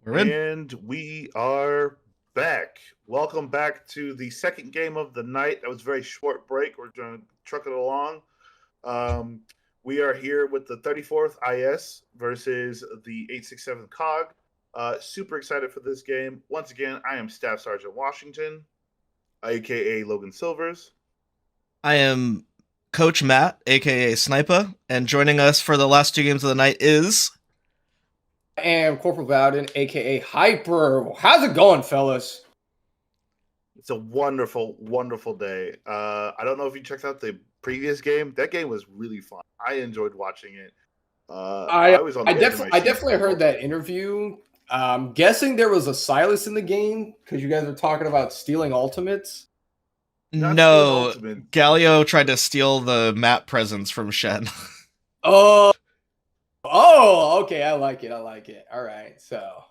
We're in. And we are back. Welcome back to the second game of the night. That was a very short break. We're going to truck it along. Um, we are here with the 34th IS versus the 867 COG. Super excited for this game. Once again, I am Staff Sergeant Washington, aka Logan Silvers. I am Coach Matt, aka Sniper, and joining us for the last two games of the night is. I am Corporal Bowden, aka Hyper. How's it going, fellas? It's a wonderful, wonderful day. I don't know if you checked out the previous game. That game was really fun. I enjoyed watching it. I definitely heard that interview. Guessing there was a Silas in the game because you guys were talking about stealing ultimates. No, Galio tried to steal the map presents from Shen. Oh, okay. I like it. All right. So,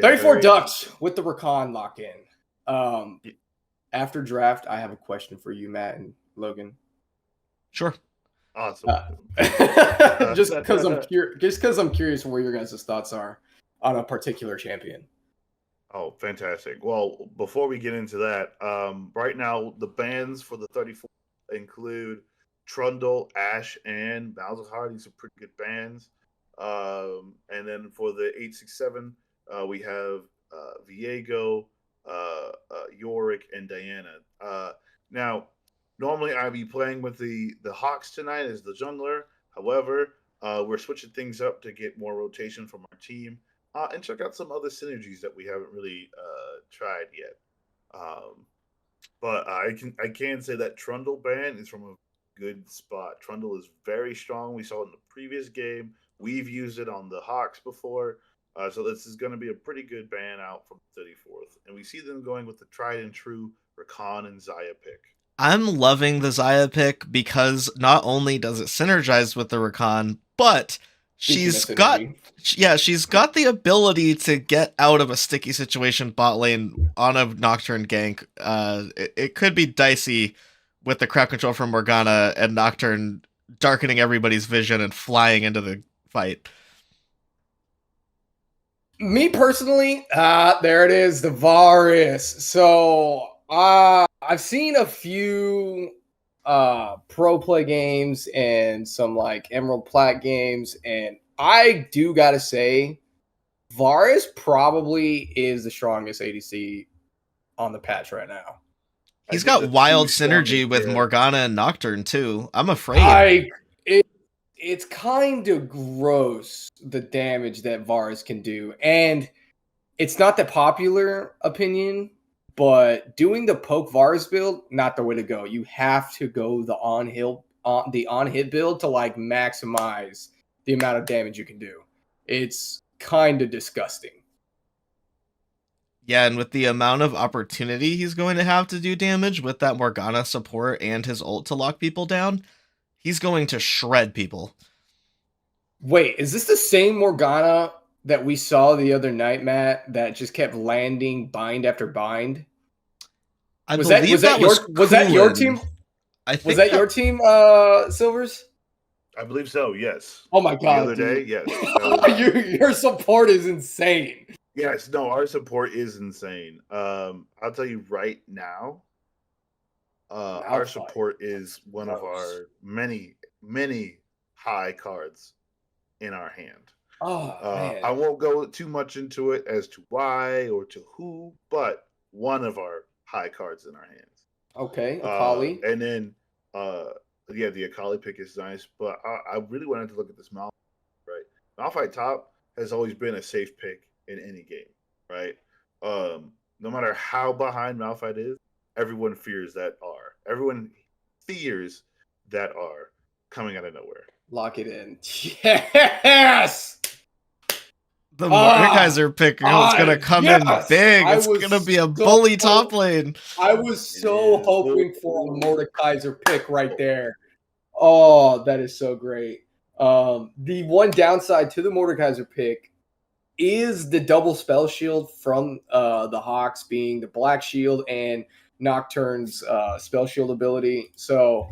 34 Ducks with the Recon lock in. After draft, I have a question for you, Matt and Logan. Sure. Awesome. Just because I'm curious where your guys' thoughts are on a particular champion. Oh, fantastic. Well, before we get into that, right now the bans for the 34 include Trundle, Ash, and Malzahar. These are pretty good bans. And then for the 867, we have Viego, Yorick, and Diana. Now, normally I'd be playing with the Hawks tonight as the jungler. However, we're switching things up to get more rotation from our team and check out some other synergies that we haven't really tried yet. But I can say that Trundle ban is from a good spot. Trundle is very strong. We saw it in the previous game. We've used it on the Hawks before. So this is going to be a pretty good ban out from 34th. And we see them going with the tried and true Rakan and Xayah pick. I'm loving the Xayah pick because not only does it synergize with the Rakan, but she's got the ability to get out of a sticky situation bot lane on a Nocturne gank. It could be dicey with the crowd control from Morgana and Nocturne darkening everybody's vision and flying into the fight. Me personally, there it is, the Varus. So I've seen a few pro play games and some like Emerald Plat games, and I do gotta say, Varus probably is the strongest ADC on the patch right now. He's got wild synergy with Morgana and Nocturne too. I'm afraid. It's kind of gross, the damage that Varus can do. And it's not the popular opinion, but doing the poke Varus build, not the way to go. You have to go the on-hit build to like maximize the amount of damage you can do. It's kind of disgusting. Yeah, and with the amount of opportunity he's going to have to do damage with that Morgana support and his ult to lock people down, he's going to shred people. Wait, is this the same Morgana that we saw the other night, Matt, that just kept landing bind after bind? Was that your team? Was that your team, Silvers? I believe so, yes. Oh my god. The other day, yes. Your support is insane. Yes, no, our support is insane. I'll tell you right now, our support is one of our many, many high cards in our hand. Man. I won't go too much into it as to why or to who, but one of our high cards in our hands. Okay, Akali. And then, the Akali pick is nice, but I really wanted to look at this Malphite, right? Malphite top has always been a safe pick in any game, right? No matter how behind Malphite is, everyone fears that R. Everyone fears that R coming out of nowhere. Lock it in. Yes! The Mordekaiser pick is going to come in big. It's going to be a bully top lane. I was so hoping for a Mordekaiser pick right there. Oh, that is so great. The one downside to the Mordekaiser pick is the double spell shield from the Hawks being the Black Shield and Nocturne's spell shield ability. So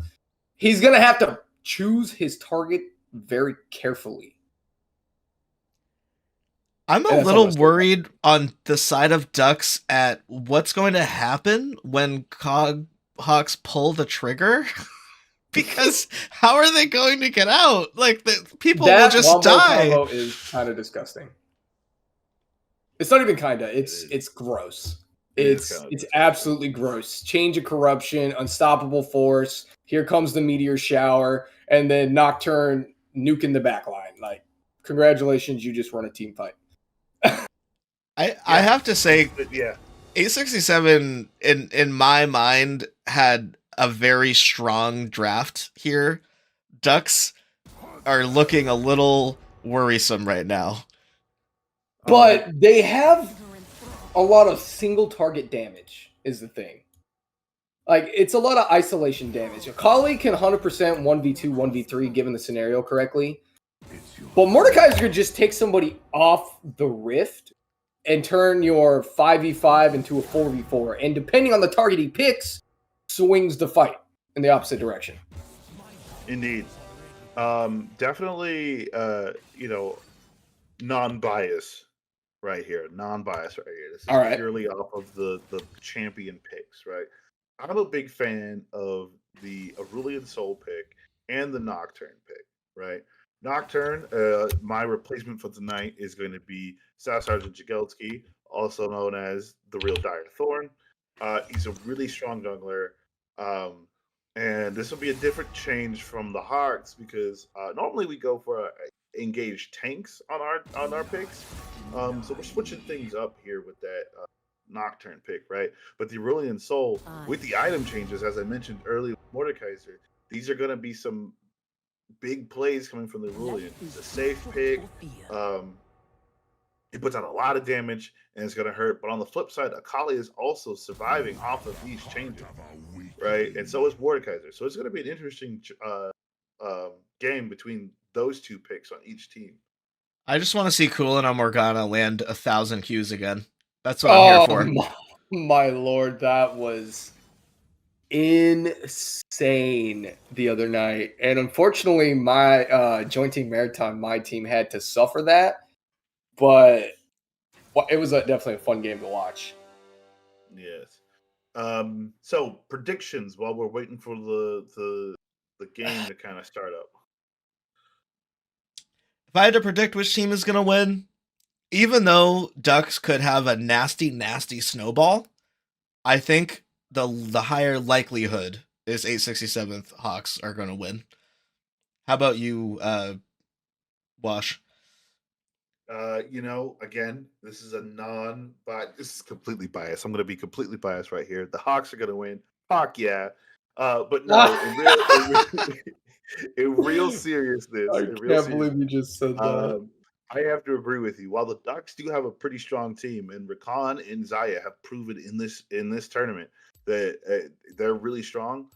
he's going to have to choose his target very carefully. I'm a little worried on the side of Ducks at what's going to happen when COG Hawks pull the trigger. Because how are they going to get out? Like, people will just wombo die. Combo is kind of disgusting. It's not even kind of. It's gross. It's absolutely gross. Change of corruption, unstoppable force. Here comes the meteor shower, and then Nocturne nuking the backline. Like, congratulations, you just won a team fight. I have to say, yeah, 867 in my mind had a very strong draft here. Ducks are looking a little worrisome right now. But they have a lot of single target damage is the thing. Like, it's a lot of isolation damage. Akali can 100% 1v2, 1v3 given the scenario correctly. But Mordekaiser could just take somebody off the rift and turn your 5v5 into a 4v4. And depending on the target he picks, swings the fight in the opposite direction. Indeed. Definitely, non-bias right here. Non-bias right here. This is purely off of the champion picks, right? I'm a big fan of the Aurelian Soul pick and the Nocturne pick, right? Nocturne, my replacement for tonight is going to be Staff Sergeant Jagelski, also known as the Real Dire Thorn. He's a really strong jungler. And this will be a different change from the Hawks because normally we go for engaged tanks on our picks. So we're switching things up here with that Nocturne pick, right? But the Aurelian Soul, with the item changes, as I mentioned earlier, Mordekaiser, these are going to be some big plays coming from the Aurelian. It's a safe pick. It puts out a lot of damage and it's going to hurt. But on the flip side, Akali is also surviving off of these changes, right? And so is Mordekaiser. So it's going to be an interesting game between those two picks on each team. I just want to see Coolin on Morgana land 1,000 Qs again. That's what I'm here for. My lord, that was insane the other night. And unfortunately, my Joint Team Maritime, my team had to suffer that. But it was definitely a fun game to watch. Yes. So predictions while we're waiting for the game to kind of start up. If I had to predict which team is going to win, even though Ducks could have a nasty, nasty snowball, I think the higher likelihood is 867th Hawks are going to win. How about you, Wash? Again, this is this is completely biased. I'm going to be completely biased right here. The Hawks are going to win. Hawk, yeah. But no, in real seriousness. I can't believe you just said that. I have to agree with you. While the Ducks do have a pretty strong team, and Rakan and Zaya have proven in this tournament that they're really strong,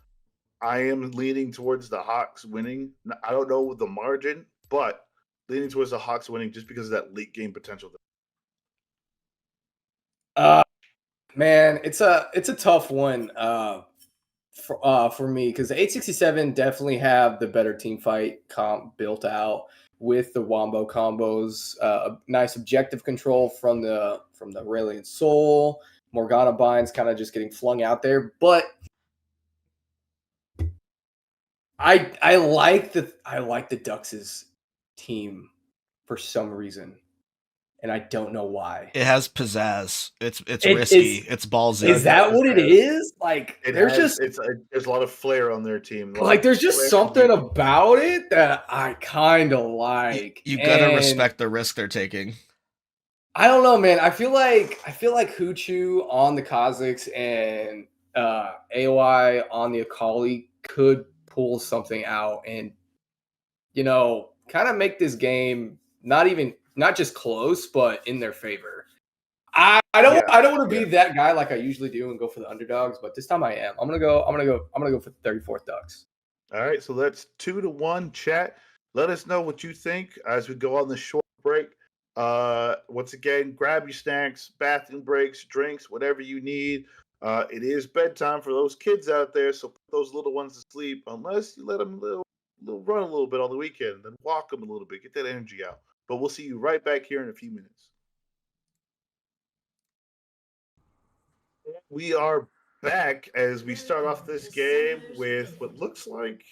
I am leaning towards the Hawks winning. I don't know the margin, but leaning towards the Hawks winning just because of that late game potential. Man, it's a tough one for me because the 867 definitely have the better team fight comp built out with the wombo combos, nice objective control from the Aurelian Soul, Morgana binds kind of just getting flung out there, but I like the Ducks' team for some reason, and I don't know why. It has pizzazz. It's risky. It's ballsy. Is that what it is? Like, there's a lot of flair on their team. Like, there's just something about it that I kind of like. You gotta respect the risk they're taking. I don't know, man. I feel like Hoochu on the Kazakhs and AOI on the Akali could pull something out and, kind of make this game not just close, but in their favor. I don't want to be that guy like I usually do and go for the underdogs, but this time I am. I'm gonna go for the 34th Ducks. All right, so that's 2-1. Chat. Let us know what you think as we go on the short break. Once again, grab your snacks, bathroom breaks, drinks, whatever you need. It is bedtime for those kids out there, so put those little ones to sleep unless you let them run a little bit on the weekend, then walk them a little bit, get that energy out. But we'll see you right back here in a few minutes. We are back as we start off this game with what looks like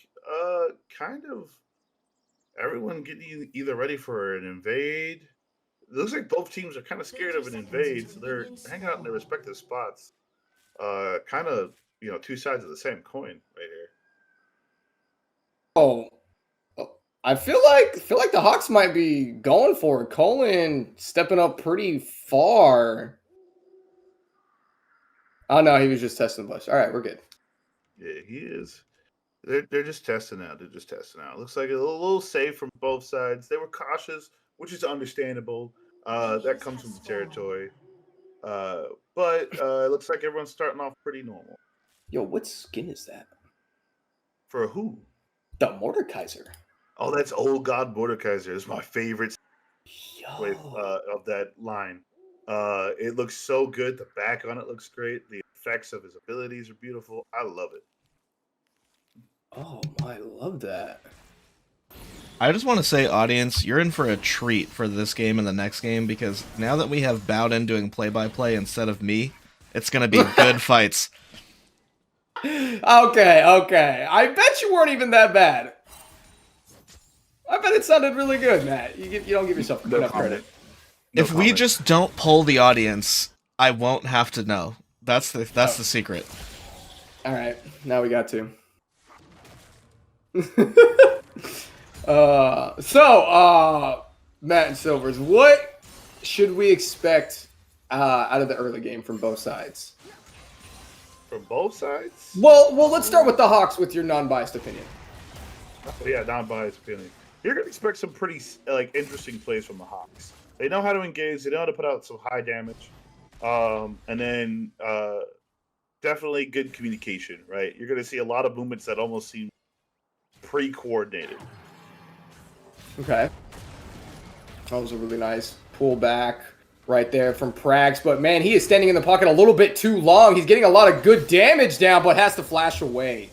kind of everyone getting either ready for an invade. It looks like both teams are kind of scared of an invade, so they're hanging out in their respective spots. Kind of, two sides of the same coin right here. Oh, I feel like the Hawks might be going for it. Colin stepping up pretty far. Oh no, he was just testing the bush. All right, we're good. Yeah, he is. They're just testing out. They're just testing out. Looks like a little safe from both sides. They were cautious, which is understandable. That comes from the territory. But it looks like everyone's starting off pretty normal. Yo, what skin is that? For who? The Mordekaiser. Oh, that's Old God Mordekaiser. It's my favorite Yo. of that line. It looks so good. The back on it looks great. The effects of his abilities are beautiful. I love it. Oh, I love that. I just want to say, audience, you're in for a treat for this game and the next game, because now that we have Bowden doing play-by-play instead of me, it's going to be good fights. Okay. I bet you weren't even that bad. I bet it sounded really good, Matt. You don't give yourself enough credit. If we just don't poll the audience, I won't have to know. That's the secret. All right, now we got to. Matt and Silvers, what should we expect out of the early game from both sides? From both sides? Well, let's start with the Hawks with your non-biased opinion. Oh, yeah, non-biased opinion. You're gonna expect some pretty interesting plays from the Hawks. They know how to engage. They know how to put out some high damage, and then definitely good communication. Right, you're gonna see a lot of movements that almost seem pre-coordinated. Okay, that was a really nice pull back right there from Prax. But man, he is standing in the pocket a little bit too long. He's getting a lot of good damage down, but has to flash away.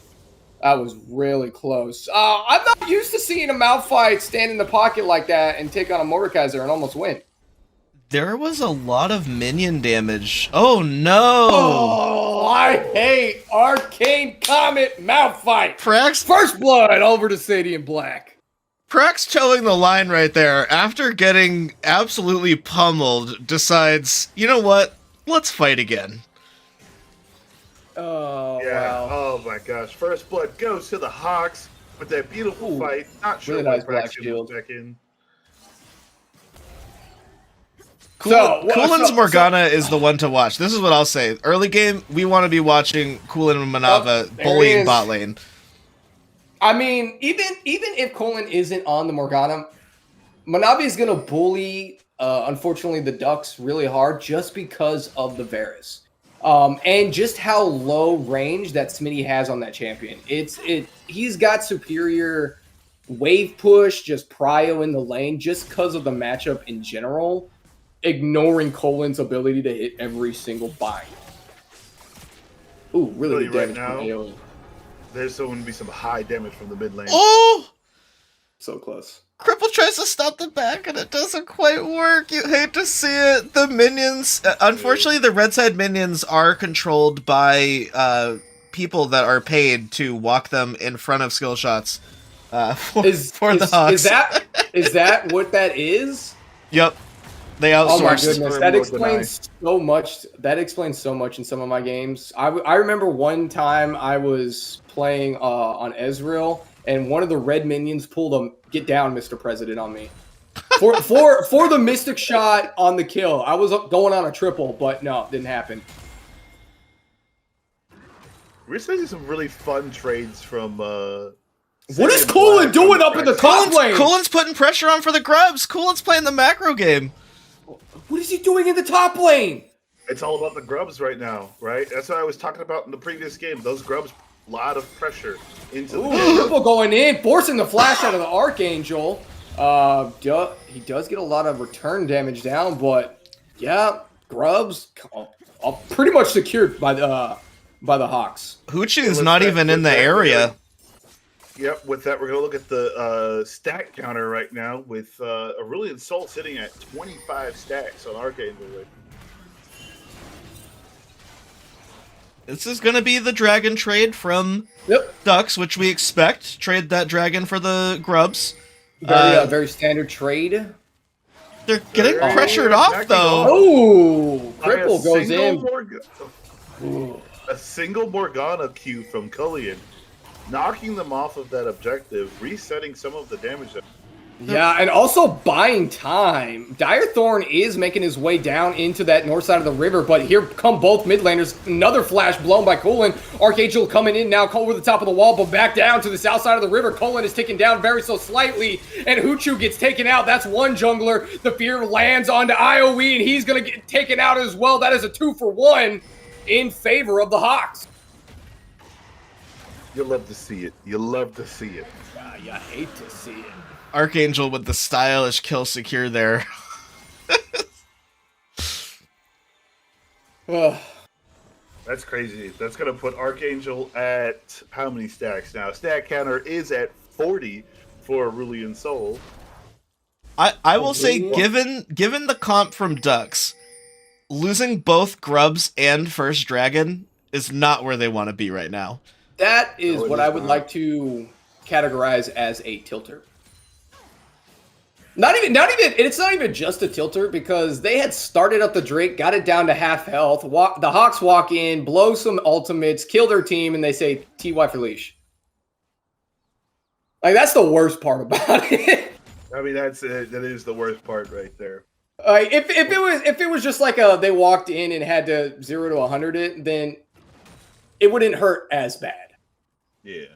That was really close. I'm not used to seeing a Malphite stand in the pocket like that and take on a Mordekaiser and almost win. There was a lot of minion damage. Oh no! Oh, I hate Arcane Comet Malphite. Prax First blood over to Sadie and Black. Prax towing the line right there after getting absolutely pummeled decides, you know what? Let's fight again. Oh, yeah. wow. Oh my gosh. First blood goes to the Hawks with that beautiful fight. Not sure really what nice black shield. back in. Kulin's Morgana is the one to watch. This is what I'll say. Early game, we want to be watching Kulin and Manava bullying bot lane. I mean, even if Kulin isn't on the Morgana, Manava is going to bully, unfortunately, the Ducks really hard just because of the Varus. And just how low range that Smitty has on that champion. He's got superior wave push, just prio in the lane, just because of the matchup in general, ignoring Colin's ability to hit every single bind. Ooh, really good damage from AoE. There's going to be some high damage from the mid lane. Oh! So close. Cripple tries to stop the back and it doesn't quite work. You hate to see it. The minions, unfortunately, the red side minions are controlled by people that are paid to walk them in front of skill shots for the Hawks. Is that what that is? Yep. They outsourced. Oh my goodness, that explains so much. That explains so much in some of my games. I remember one time I was playing on Ezreal, and one of the red minions pulled a "Get down, Mr. President" on me for the mystic shot on the kill. I was going on a triple, but no, it didn't happen. We're seeing some really fun trades from. What is Kulin doing up in the top lane? Kulin's putting pressure on for the grubs. Kulin's playing the macro game. What is he doing in the top lane? It's all about the grubs right now, right? That's what I was talking about in the previous game. Those grubs, a lot of pressure into the game. Triple going in, forcing the flash out of the Archangel. He does get a lot of return damage down, but yeah, grubs pretty much secured by the Hawks. Hoochie is not even in the area. Yep, with that, we're going to look at the stat counter right now with Aurelion Sol sitting at 25 stacks on Arcane. This is going to be the dragon trade from Ducks, which we expect. Trade that dragon for the grubs. Very standard trade. They're getting pressured off, though. Oh, cripple goes in. A single Morgana Q from Cullion, knocking them off of that objective, resetting some of the damage. Yeah, and also buying time. Dire Thorn is making his way down into that north side of the river, but here come both mid laners. Another flash blown by Colin. Archangel coming in now, over the top of the wall, but back down to the south side of the river. Colin is taken down very so slightly, and Hoochu gets taken out. That's one jungler. The fear lands onto IOE, and he's going to get taken out as well. That is a 2-for-1 in favor of the Hawks. You love to see it. You love to see it. You hate to see it. Archangel with the stylish kill secure there. That's crazy. That's going to put Archangel at how many stacks now? Stack counter is at 40 for Aurelian Soul. I will say, given the comp from Ducks, losing both Grubs and First Dragon is not where they want to be right now. That is what I would like to categorize as a tilter. It's not even just a tilter, because they had started up the Drake, got it down to half health. The Hawks walk in, blow some ultimates, kill their team, and they say TY for leash. Like, that's the worst part about it. I mean, that is the worst part right there. If it was just like they walked in and had to 0 to 100 it, then it wouldn't hurt as bad. Yeah.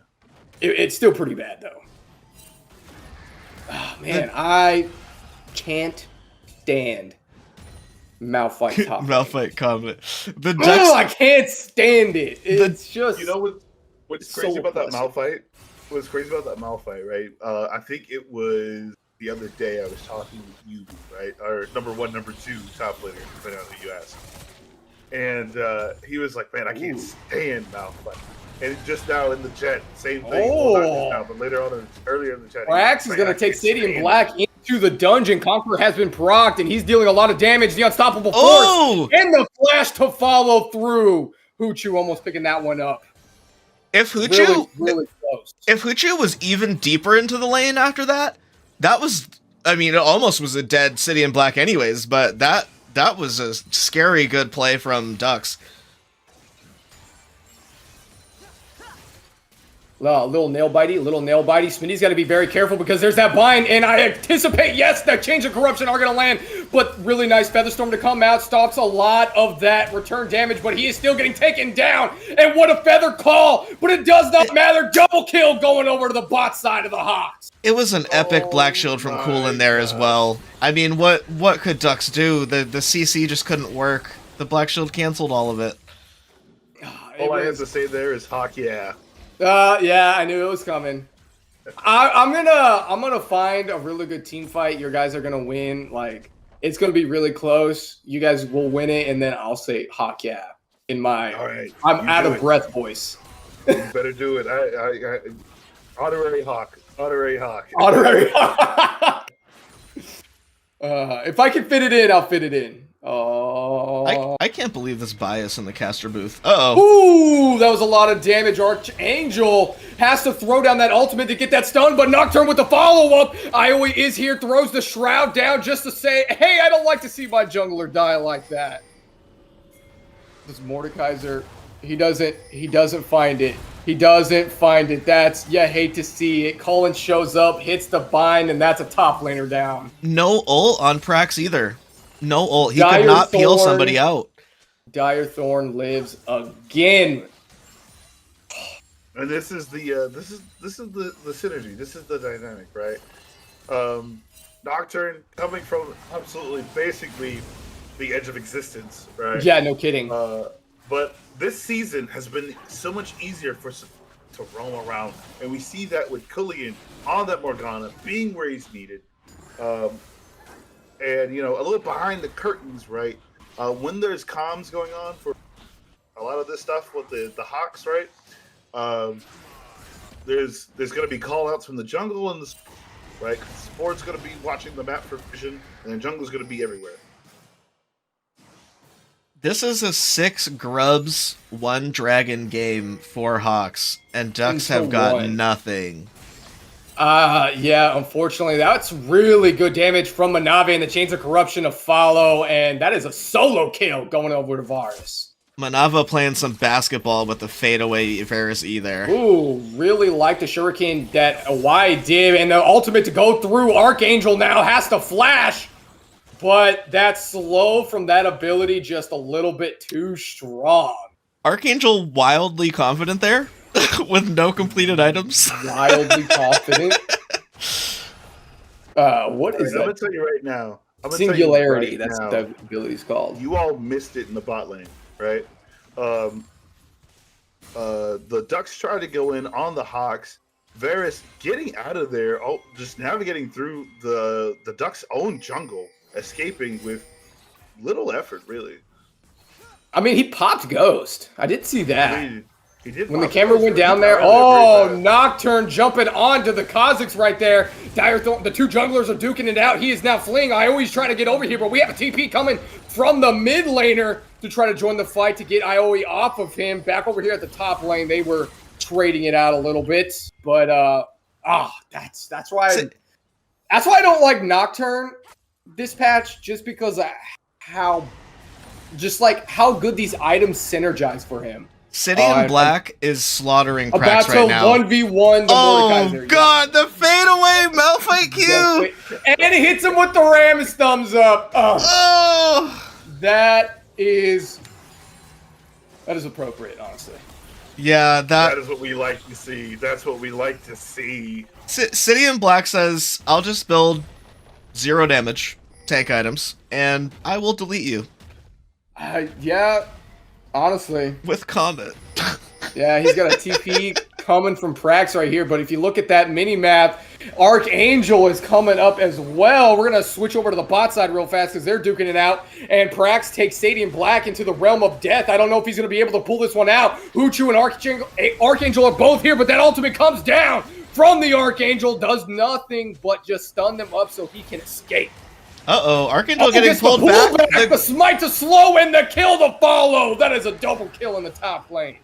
It's still pretty bad, though. Oh, man, I can't stand Malphite top. Malphite comment. The Ducks. Oh, I can't stand it. It's just. You know what's crazy about that Malphite? What's crazy about that Malphite, right? I think it was the other day I was talking with you, right? Our number 1, number 2 top laner, depending on who you ask. And he was like, "Man, I can't stand Malphite." And just now in the chat, same thing. Well, not just now, but earlier in the chat. Rax is going to take City and Black into the dungeon. Conqueror has been procced, and he's dealing a lot of damage. The unstoppable force and the flash to follow through. Hoochu almost picking that one up. If Hoochu, really close. If Hoochu was even deeper into the lane after that, it almost was a dead City and Black anyways, but that was a scary good play from Ducks. Little nail bitey. Smitty's got to be very careful, because there's that bind, and I anticipate, yes, that Change of Corruption are going to land, but really nice Featherstorm to come out, stops a lot of that return damage, but he is still getting taken down, and what a feather call, but it does not matter. Double kill going over to the bot side of the Hawks. It was an epic Black Shield from Cool in there as well. I mean, what could Ducks do? The CC just couldn't work. The Black Shield canceled all of it. All I have to say there is Hawk, yeah. Yeah, I knew it was coming. I'm gonna find a really good team fight. Your guys are gonna win. Like, it's gonna be really close. You guys will win it, and then I'll say Hawk, yeah, in my I'm out of breath voice. You better do it. I honorary Hawk. If I can fit it in, I'll fit it in. Oh, I can't believe this bias in the caster booth. Uh-oh. Ooh, that was a lot of damage. Archangel has to throw down that ultimate to get that stun, but Nocturne with the follow-up. Ioe is here, throws the shroud down just to say, hey, I don't like to see my jungler die like that. This Mordekaiser, he doesn't find it. He doesn't find it. You hate to see it. Cullen shows up, hits the bind, and that's a top laner down. No ult on Prax either. No ult. He could not peel somebody out. Dire Thorn lives again. And this is the synergy. This is the dynamic, right? Nocturne coming from absolutely basically the edge of existence, right? Yeah, no kidding. But this season has been so much easier for us to roam around, and we see that with Cullion on that Morgana being where he's needed. And, a little behind the curtains, right? When there's comms going on for a lot of this stuff with the Hawks, right? There's going to be call-outs from the jungle and the right? Sport's going to be watching the map for vision, and then jungle's going to be everywhere. This is a 6 grubs, 1 dragon game for Hawks, and Ducks have got nothing. Yeah, unfortunately, that's really good damage from Manave and the Chains of Corruption to follow, and that is a solo kill going over to Varus. Manava playing some basketball with the fadeaway Varus E there. Ooh, really like the Shuriken that Y did, and the ultimate to go through. Archangel now has to flash, but that's slow from that ability, just a little bit too strong. Archangel wildly confident there, with no completed items. Wildly confident. What is that? I'm gonna tell you right now. Singularity, that's what that ability's called. You all missed it in the bot lane, right? The Ducks try to go in on the Hawks. Varus getting out of there, just navigating through the Ducks' own jungle, escaping with little effort, really. I mean, he popped Ghost. I did see that. I mean, he did when the camera went down there. Oh, Nocturne jumping onto the Kha'Zix right there. The two junglers are duking it out. He is now fleeing. I always try to get over here, but we have a TP coming from the mid laner to try to join the fight to get Ioe off of him. Back over here at the top lane, they were trading it out a little bit, but that's why I don't like Nocturne this patch, just because of how good these items synergize for him. City in Black is slaughtering Prax right now. About to 1v1 the Mordekaiser. Oh god, the fadeaway Malphite Q! And it hits him with the Ram's thumbs up. Oh! That is appropriate, honestly. Yeah, that is what we like to see. That's what we like to see. City in Black says, I'll just build 0 damage tank items, and I will delete you. Yeah, honestly. With comment. Yeah, he's got a TP coming from Prax right here, but if you look at that mini-map, Archangel is coming up as well. We're going to switch over to the bot side real fast because they're duking it out, and Prax takes Stadium Black into the realm of death. I don't know if he's going to be able to pull this one out. Huchu and Archangel are both here, but that ultimate comes down from the Archangel, does nothing but just stun them up so he can escape. Uh-oh, Archangel getting pulled back. The smite to slow and the kill to follow. That is a double kill in the top lane.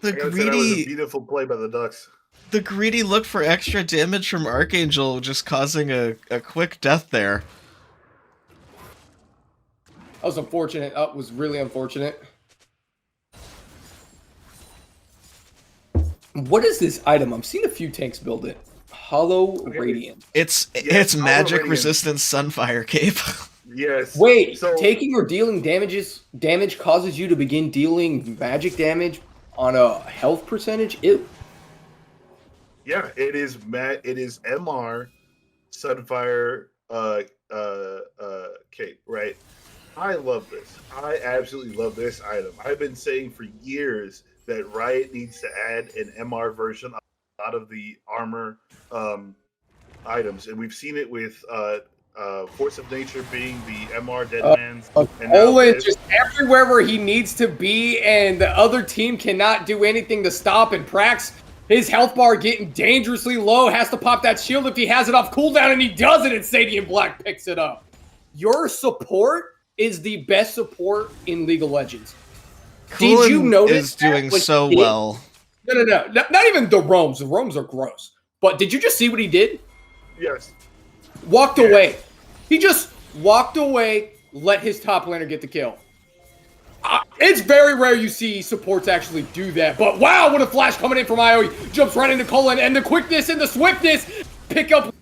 The greedy, that was a beautiful play by the Ducks. The greedy look for extra damage from Archangel, just causing a quick death there. That was unfortunate. That was really unfortunate. What is this item? I'm seeing a few tanks build it. Hollow Radiant. It's magic resistant Sunfire Cape. Yes. Wait, taking or dealing damage causes you to begin dealing magic damage on a health percentage? Ew. Yeah, it is MR Sunfire Cape, right? I love this. I absolutely love this item. I've been saying for years that Riot needs to add an MR version of a lot of the armor items, and we've seen it with Force of Nature being the MR Deadman's. Owen just everywhere where he needs to be, and the other team cannot do anything to stop. And Prax, his health bar getting dangerously low, has to pop that shield if he has it off cooldown, and he does it, and Stadium Black picks it up. Your support is the best support in League of Legends. Coolin did you notice is doing so well. No. Not even the roams. The roams are gross. But did you just see what he did? Yes. Walked away. He just walked away, let his top laner get the kill. It's very rare you see supports actually do that. But wow, what a flash coming in from Ioe. Jumps right into Cullen, and the quickness and the swiftness. Pick up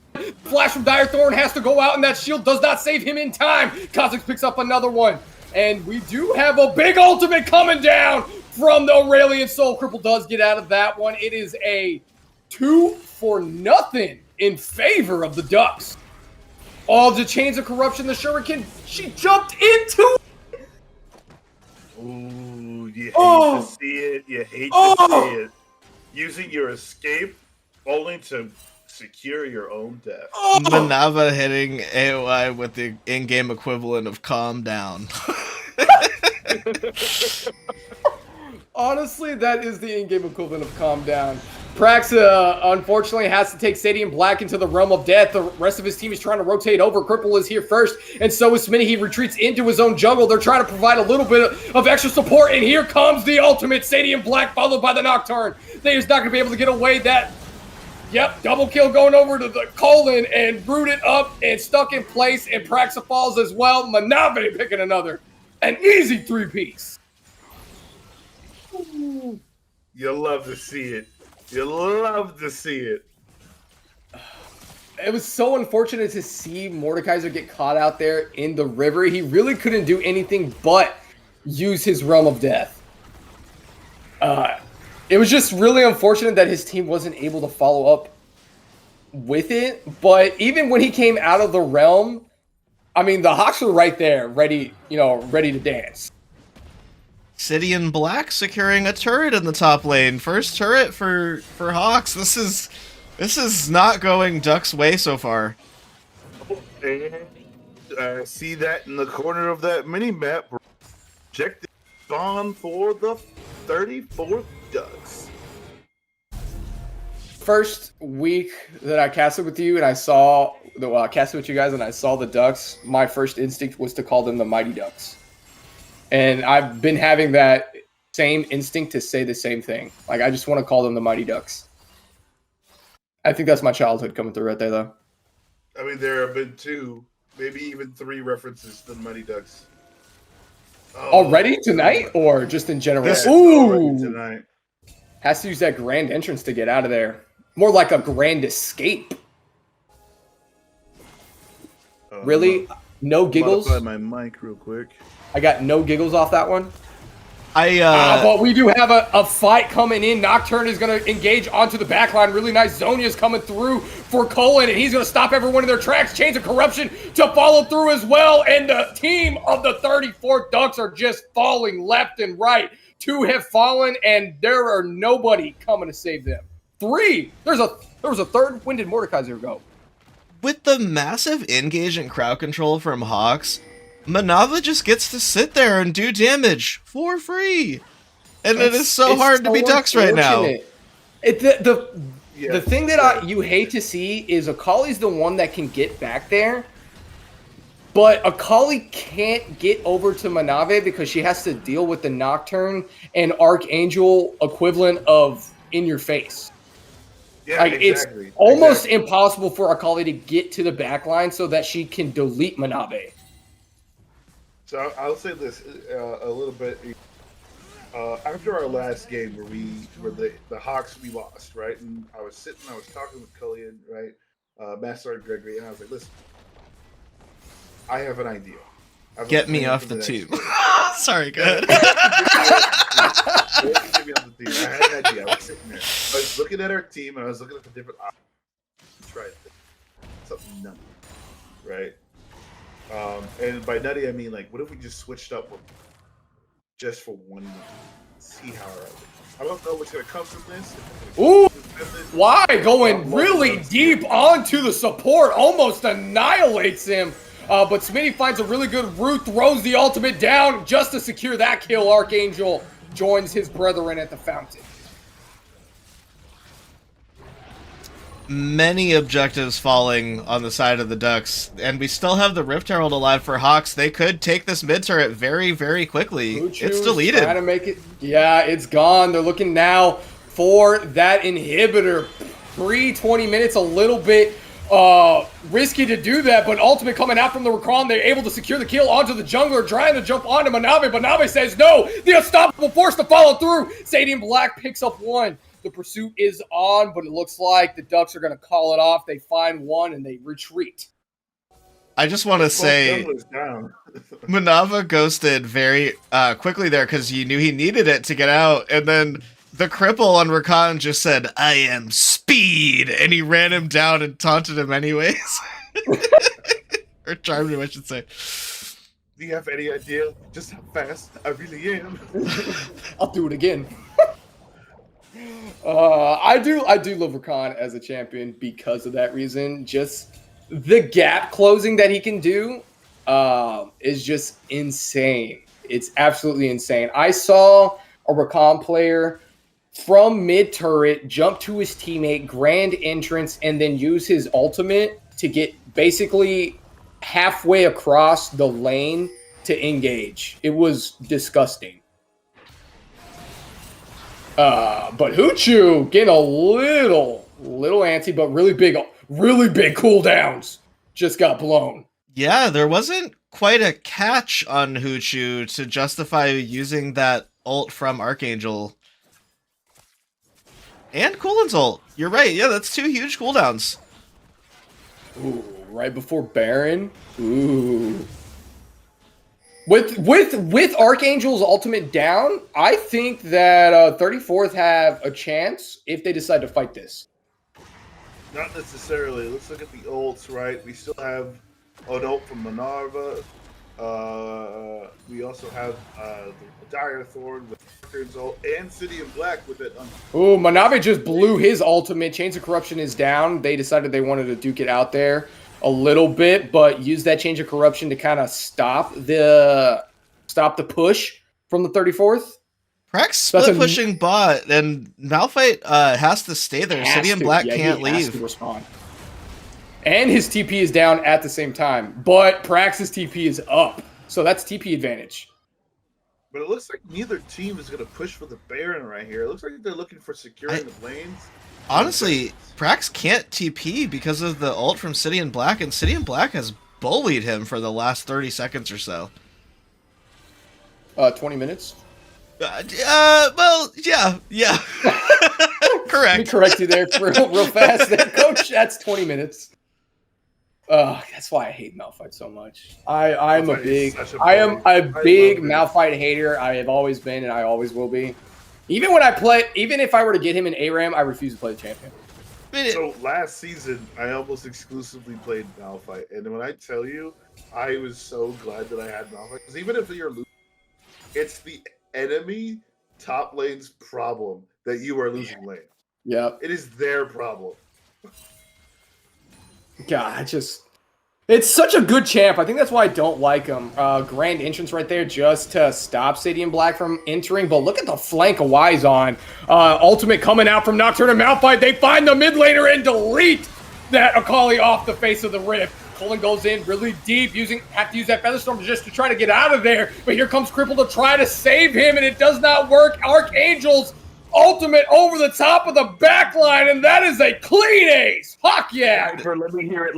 flash from Dire Thorn, has to go out, and that shield does not save him in time. Kha'Zix picks up another one. And we do have a big ultimate coming down from the Aurelion Soul. Cripple does get out of that one. It is a 2-0 in favor of the Ducks. All the Chains of Corruption, the Shuriken, she jumped into it. Ooh, you hate to see it. You hate to see it. Using your escape only to secure your own death. Manava hitting AOI with the in-game equivalent of calm down. Honestly, that is the in-game equivalent of calm down. Prax, unfortunately, has to take Sadie and Black into the realm of death. The rest of his team is trying to rotate over. Cripple is here first, and so is Smitty. He retreats into his own jungle. They're trying to provide a little bit of extra support, and here comes the ultimate. Sadie and Black followed by the Nocturne. They're just not going to be able to get away that. Yep, double kill going over to the colon and rooted up and stuck in place, and Praxa falls as well. Manave picking another. An easy 3-piece. You'll love to see it. You'll love to see it. It was so unfortunate to see Mordekaiser get caught out there in the river. He really couldn't do anything but use his Realm of Death. It was just really unfortunate that his team wasn't able to follow up with it. But even when he came out of the realm, I mean, the Hawks were right there, ready to dance. City and Black securing a turret in the top lane. First turret for Hawks. This is not going Duck's way so far. And see that in the corner of that mini map. Objective spawn for the 34th Ducks. First week that I casted with you and I saw casted with you guys and I saw the Ducks, my first instinct was to call them the Mighty Ducks. And I've been having that same instinct to say the same thing. Like, I just want to call them the Mighty Ducks. I think that's my childhood coming through right there, though. I mean, there have been 2, maybe even 3 references to the Mighty Ducks. Already tonight, or just in general? Ooh! Tonight. Has to use that grand entrance to get out of there. More like a grand escape. Really? No giggles? Modify my mic real quick. I got no giggles off that one. But we do have a fight coming in. Nocturne is going to engage onto the backline. Really nice. Zonia's coming through for Colin, and he's going to stop everyone in their tracks. Chains of Corruption to follow through as well. And the team of the 34 Ducks are just falling left and right. 2 have fallen, and there are nobody coming to save them. 3. There was a third. When did Mordekaiser go? With the massive engage and crowd control from Hawks, Manava just gets to sit there and do damage for free. And it is so hard to be Ducks right now. The thing that you hate to see is Akali's the one that can get back there, but Akali can't get over to Manave because she has to deal with the Nocturne and Archangel equivalent of in your face. Yeah, like, exactly. It's almost impossible for Akali to get to the backline so that she can delete Manave. So I'll say this a little bit. After our last game where the Hawks we lost, right? And I was talking with Cullian, right? Master Sergeant Gregory, and I was like, listen, I have an idea. Get me off the team. Sorry, go ahead. Get me off the team. I had an idea. I was sitting there. I was looking at our team and I was looking at the different options. Try something nutty, right? And by nutty I mean, like, what if we just switched up just for 1 minute? See how I don't know what's gonna come from this. Ooh, why going really deep onto the support, almost annihilates him. But Smitty finds a really good route, throws the ultimate down just to secure that kill. Archangel joins his brethren at the fountain. Many objectives falling on the side of the Ducks, and we still have the Rift Herald alive for Hawks. They could take this mid turret very, very quickly. It's deleted. Trying to make it, yeah, it's gone. They're looking now for that inhibitor. Pre-20 minutes, a little bit risky to do that, but Ultimate coming out from the Recon, they're able to secure the kill onto the jungler, trying to jump onto Manave, but Manave says no. The unstoppable force to follow through. Sadie Black picks up 1. The pursuit is on, but it looks like the Ducks are going to call it off. They find 1 and they retreat. I just want to say Manava ghosted very quickly there because he knew he needed it to get out, and then the cripple on Rakan just said, "I am speed," and he ran him down and taunted him anyways. Or charmed him, I should say. Do you have any idea just how fast I really am? I'll do it again. I do love Rakan as a champion because of that reason. Just the gap closing that he can do is just insane. It's absolutely insane. I saw a Rakan player from mid turret, jump to his teammate, grand entrance, and then use his ultimate to get basically halfway across the lane to engage. It was disgusting. But Hoochu getting a little antsy, but really big cooldowns. Just got blown. Yeah, there wasn't quite a catch on Hoochu to justify using that ult from Archangel. And Coolin's ult. You're right. Yeah, that's 2 huge cooldowns. Ooh, right before Baron. Ooh. With Archangel's ultimate down, I think that 34th have a chance if they decide to fight this. Not necessarily. Let's look at the ults, right? We still have an ult from Minerva. We also have the Dire Thorn with Archer's ult and City of Black with it. Ooh, Manave just blew his ultimate. Chains of Corruption is down. They decided they wanted to duke it out there a little bit, but use that Change of Corruption to kind of stop the push from the 34th. Prax split pushing bot, and Malphite has to stay there. City and Black can't leave. Has to respond. And his TP is down at the same time, but Prax's TP is up, so that's TP advantage. But it looks like neither team is going to push for the Baron right here. It looks like they're looking for securing the lanes. Honestly, Prax can't TP because of the ult from City and Black, and City and Black has bullied him for the last 30 seconds or so. 20 minutes? Well, yeah. Correct. Let me correct you there real fast there, Coach. That's 20 minutes. That's why I hate Malphite so much. I am a big Malphite hater. I have always been, and I always will be. Even if I were to get him in ARAM, I refuse to play the champion. So last season, I almost exclusively played Malphite, and when I tell you, I was so glad that I had Malphite, because even if you're losing, it's the enemy top lane's problem that you are losing lane. Yeah, it is their problem. God, it's such a good champ. I think that's why I don't like him. Grand entrance right there just to stop City and Black from entering. But look at the flank of Wyzon. Ultimate coming out from Nocturne and Malphite. They find the mid laner and delete that Akali off the face of the rift. Colin goes in really deep, have to use that Featherstorm just to try to get out of there. But here comes Cripple to try to save him, and it does not work. Archangel's ultimate over the top of the back line, and that is a clean ace. Fuck yeah. Hyper, let me hear it.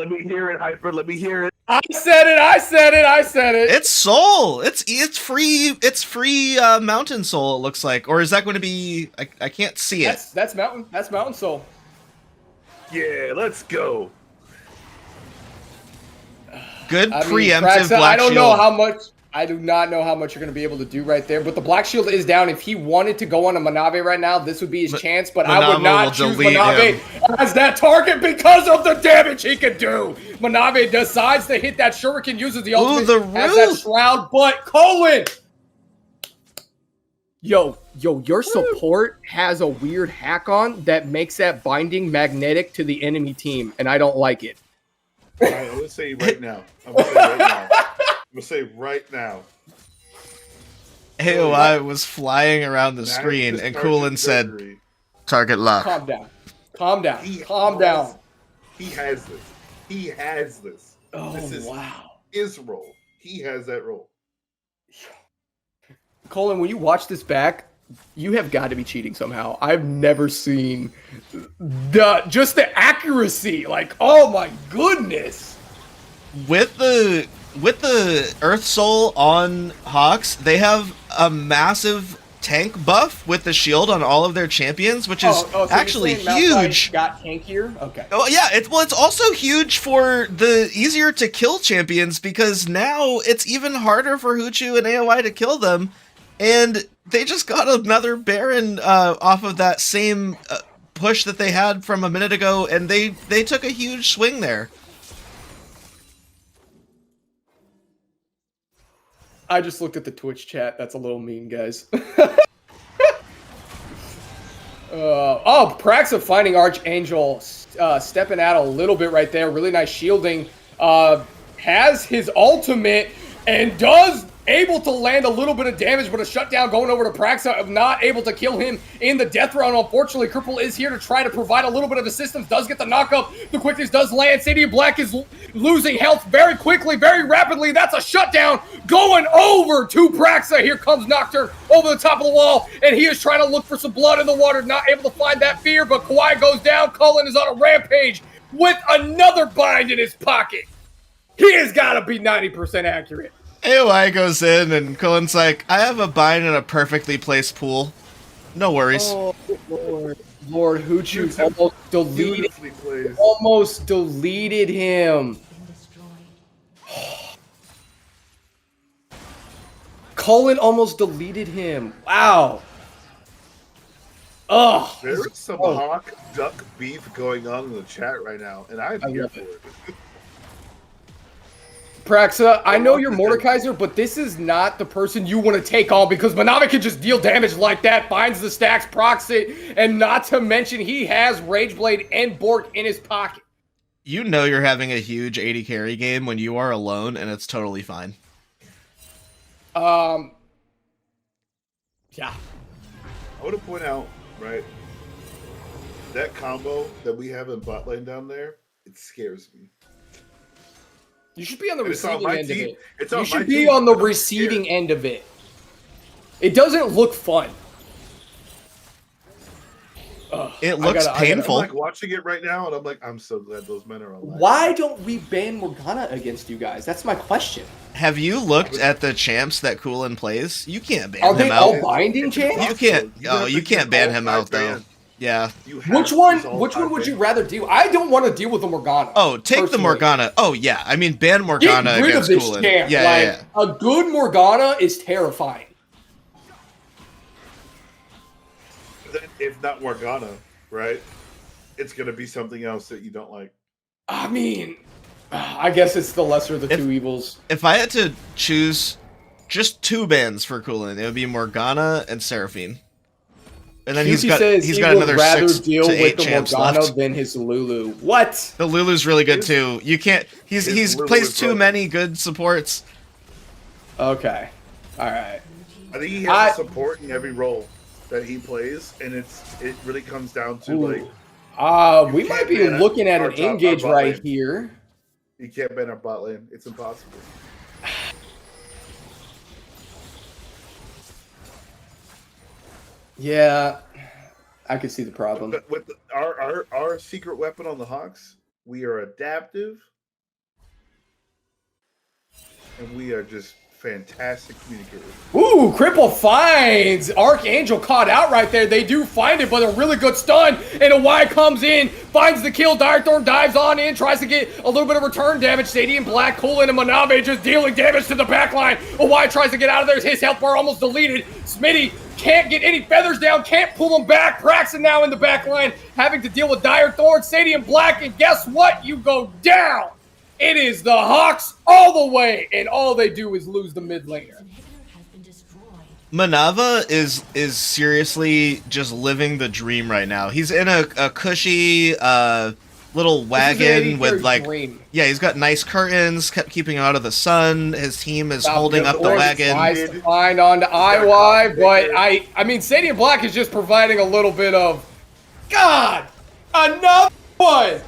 Hyper, let me hear it. I said it. It's Soul. It's free Mountain Soul, it looks like. Or is that going to be I can't see it. That's Mountain Soul. Yeah, let's go. Good preemptive Black I don't Shield. know how much. I do not know how much you're going to be able to do right there, but the Black Shield is down. If he wanted to go on a Manave right now, this would be his chance, but I would not choose Manave as that target because of the damage he can do. Manave decides to hit that Shuriken, uses the ultimate, has that Shroud, but Colin! Yo, your support has a weird hack on that makes that binding magnetic to the enemy team, and I don't like it. All right, I'm going to say right now. AOI was flying around the screen, and Coolin said, "Target lock." Calm down. He has this. Oh, this is wow. his role. He has that role. Colin, when you watch this back, you have got to be cheating somehow. I've never seen the accuracy. Like, oh my goodness. With the Earth Soul on Hawks, they have a massive tank buff with the shield on all of their champions, which is so actually huge. Got tankier? Okay. Oh yeah, it's also huge for the easier to kill champions, because now it's even harder for Hoochu and AOI to kill them, and they just got another Baron off of that same push that they had from a minute ago, and they took a huge swing there. I just looked at the Twitch chat. That's a little mean, guys. Praxa finding Archangel, stepping out a little bit right there. Really nice shielding. Has his ultimate and does able to land a little bit of damage, but a shutdown going over to Praxa of not able to kill him in the death round. Unfortunately, Cripple is here to try to provide a little bit of assistance, does get the knockup. The quickness does land. Sadie Black is losing health very quickly, very rapidly. That's a shutdown going over to Praxa. Here comes Nocturne over the top of the wall, and he is trying to look for some blood in the water, not able to find that fear, but Kawhi goes down. Cullen is on a rampage with another bind in his pocket. He has got to be 90% accurate. AOI goes in, and Cullen's like, I have a bind in a perfectly placed pool. No worries. Oh, Lord Hoochu almost deleted him. Cullen almost deleted him. Wow. Oh, There is some hawk duck beef going on in the chat right now, and I'm here for it. Praxa, I know you're Mordekaiser, but this is not the person you want to take on because Manami can just deal damage like that, finds the stacks, procs it, and not to mention he has Rageblade and Bork in his pocket. You know you're having a huge 80 carry game when you are alone, and it's totally fine. Yeah. I want to point out, right, that combo that we have in bot lane down there, it scares me. You should be on the receiving end of it. You should be on the receiving end of it. It doesn't look fun. It looks painful. I'm like watching it right now, and I'm like, I'm so glad those men are alive. Why don't we ban Morgana against you guys? That's my question. Have you looked at the champs that Coolin plays? You can't ban Are him they out. all binding champs? You can't. Oh, you can't ban him out though. Yeah. Which one would you rather do? I don't want to deal with the Morgana. Oh, take personally. The Morgana. Oh yeah. I mean, ban Morgana Get rid against of this Coolin. champ. Yeah, like, yeah. A good Morgana is terrifying. If not Morgana, right? It's gonna be something else that you don't like. I mean, I guess it's the lesser of the two evils. If I had to choose just two bans for Coolin, it would be Morgana and Seraphine. And then he's got another 6 to 8 champs left than his Lulu. What? The Lulu's really good too. You can't. He's plays too many good supports. Okay. All right. I think he has support in every role that he plays, and it really comes down to we might be looking at an engage right here. You can't ban our bot lane. It's impossible. Yeah, I could see the problem. But with our secret weapon on the Hawks, we are adaptive, and we are just fantastic communicators. Ooh, Cripple finds Archangel caught out right there. They do find it, but a really good stun. And a Y comes in, finds the kill. Direthorn dives on in, tries to get a little bit of return damage. Sadie and Black, Coolin and Manave just dealing damage to the backline. A Y tries to get out of there. His health bar almost deleted. Smitty can't get any feathers down, can't pull them back. Praxton now in the backline, having to deal with Direthorn, Sadie and Black, and guess what? You go down. It is the Hawks all the way, and all they do is lose the mid laner. Manava is seriously just living the dream right now. He's in a cushy little wagon with yeah, he's got nice curtains, kept keeping out of the sun. His team is holding up the wagon. Tries to find onto IY, but I mean, Sadie and Black is just providing a little bit of God, another one.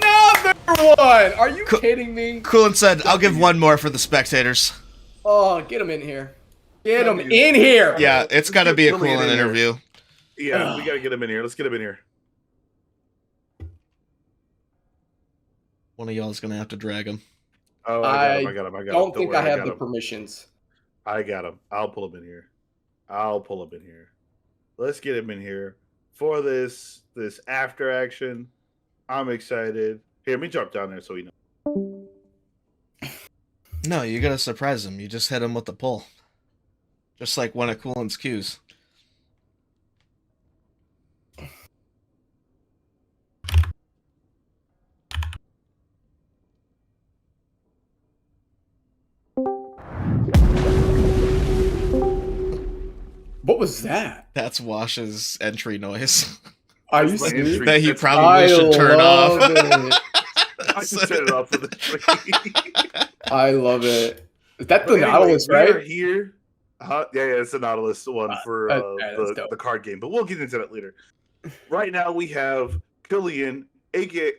Another one! Are you kidding me? Coolin said, I'll give one more for the spectators. Oh, get him in here. Get him in here! Yeah, it's gotta be a Coolin interview. Yeah, we gotta get him in here. Let's get him in here. One of y'all is gonna have to drag him. Oh, I got him. Don't think I have the permissions. I got him. I'll pull him in here. Let's get him in here for this after action. I'm excited. Here, let me drop down there so he knows. No, you gotta surprise him. You just hit him with the pull. Just like one of Coolin's Qs. What was that? That's Wash's entry noise. Are you serious? That he probably should turn off. I just set it off for the tree. I love it. Is that the But anyway, Nautilus, we are right? here. Yeah, it's the Nautilus one for That's dope. the card game, but we'll get into that later. Right now, we have Killian, aka,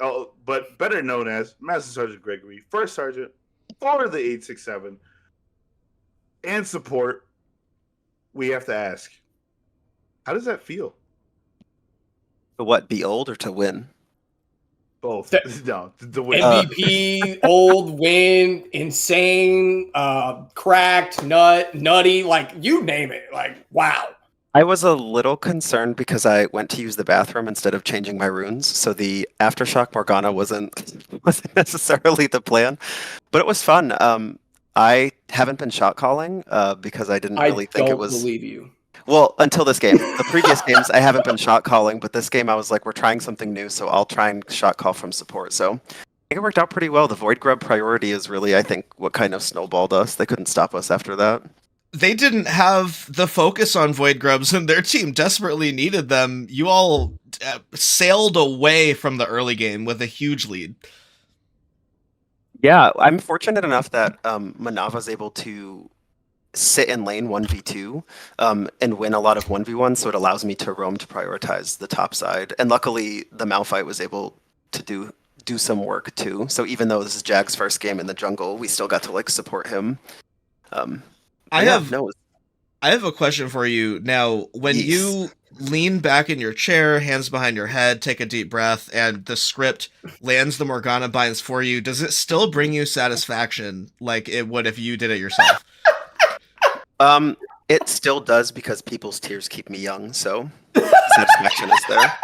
but better known as Master Sergeant Gregory, First Sergeant for the 867, and support. We have to ask, how does that feel? To what, be old or to win? Both. No, the win. MVP, old, win, insane, cracked, nutty, like you name it. Like, wow. I was a little concerned because I went to use the bathroom instead of changing my runes, so the Aftershock Morgana wasn't necessarily the plan, but it was fun. I haven't been shot calling because I didn't really think it was. I don't believe you. Well, until this game. The previous games, I haven't been shot calling, but this game I was like, we're trying something new, so I'll try and shot call from support. So I think it worked out pretty well. The Void Grub priority is really, I think, what kind of snowballed us. They couldn't stop us after that. They didn't have the focus on Void Grubs, and their team desperately needed them. You all sailed away from the early game with a huge lead. Yeah, I'm fortunate enough that Manava's able to sit in lane 1v2 and win a lot of 1v1, so it allows me to roam to prioritize the top side. And luckily, the Malphite was able to do some work too. So even though this is Jag's first game in the jungle, we still got to like support him. I have a question for you now. When you lean back in your chair, hands behind your head, take a deep breath, and the script lands the Morgana binds for you, does it still bring you satisfaction like it would if you did it yourself? It still does because people's tears keep me young, so satisfaction is there.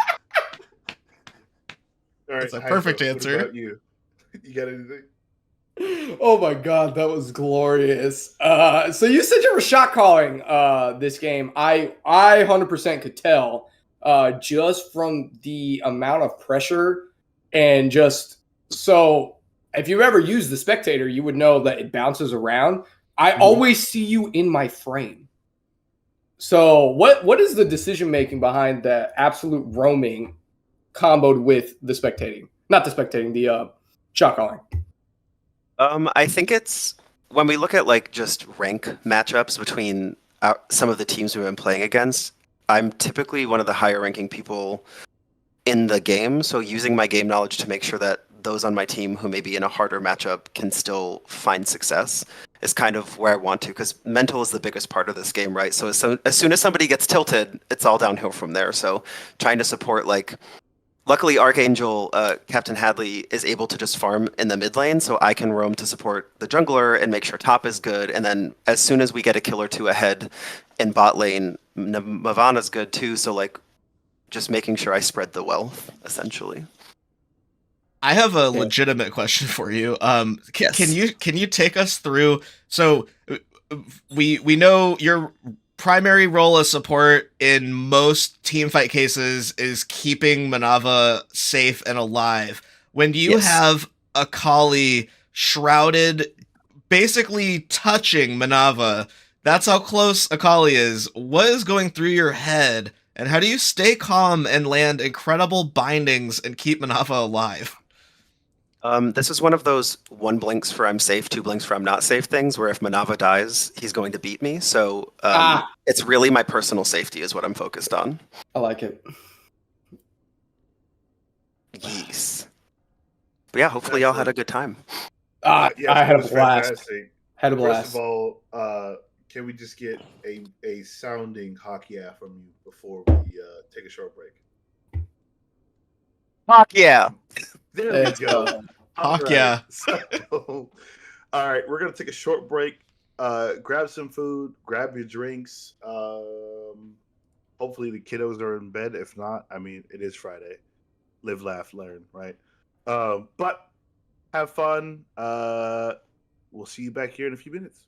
All right, that's a perfect answer. What about you? You got anything? Oh my god, that was glorious. So you said you were shot calling this game. I 100% could tell just from the amount of pressure and just so if you've ever used the spectator, you would know that it bounces around. I always see you in my frame. So what is the decision making behind the absolute roaming comboed with the spectating? Not the spectating, the shot calling. I think it's when we look at like just rank matchups between some of the teams we've been playing against, I'm typically one of the higher ranking people in the game. So using my game knowledge to make sure that those on my team who may be in a harder matchup can still find success is kind of where I want to, because mental is the biggest part of this game, right? So as soon as somebody gets tilted, it's all downhill from there. So trying to support like. Luckily, Archangel, Captain Hadley, is able to just farm in the mid lane, so I can roam to support the jungler and make sure top is good. And then as soon as we get a kill or two ahead in bot lane, Mavana's good too, so like just making sure I spread the wealth, essentially. I have a legitimate question for you. Yes. Can you take us through? So we know your primary role as support in most team fight cases is keeping Manava safe and alive. When you have Akali shrouded, basically touching Manava, that's how close Akali is. What is going through your head, and how do you stay calm and land incredible bindings and keep Manava alive? This is one of those 1 blinks for I'm safe, 2 blinks for I'm not safe things, where if Manava dies, he's going to beat me. So it's really my personal safety is what I'm focused on. I like it. Yes. But yeah, hopefully y'all had a good time. I had a blast. Fantastic. Had a blast. First of all, can we just get a sounding Hawk yeah from you before we take a short break? Hawk yeah. There we go. Hawk yeah. So, all right, we're gonna take a short break. Grab some food, grab your drinks. Hopefully the kiddos are in bed. If not, I mean it is Friday. Live, laugh, learn, right? But have fun. We'll see you back here in a few minutes.